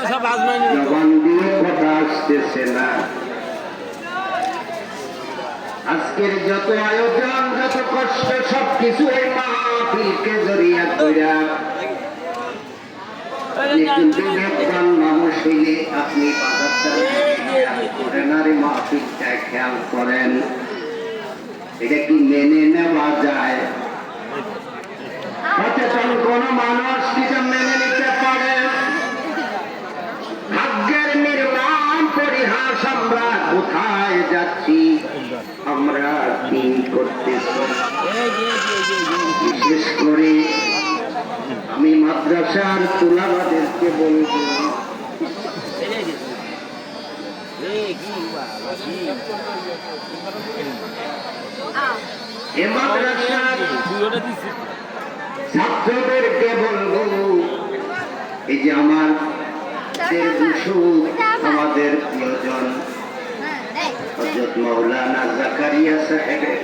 জবান দিয়ে কথা আসতেছে না। আজকের যত আয়োজন, যত কষ্ট, সবকিছু এই মাহফিলকে জড়িয়ে কইরা। আপনি কিন্তু দেখবেন মানুষ হইলে আপনি বাজারটা খেয়াল করেন আর এই মাহফিলটা খেয়াল করেন, এটা কি মেনে নেওয়া যায়? সচেতন কোন মানুষ কিটা মেনে নিতে পারে? ভাগ্যের নির্মাণ পরিহাস, আমরা কোথায় যাচ্ছি, আমরা কি করতেছি? বিশেষ করে আমি মাদ্রাসার তুলাবাদেরকে বলব, মাদ্রাসার ছাত্রদেরকে বলবো, এই যে আমাদের প্রিয়জন হযরত মাওলানা জাকারিয়া সাহেবের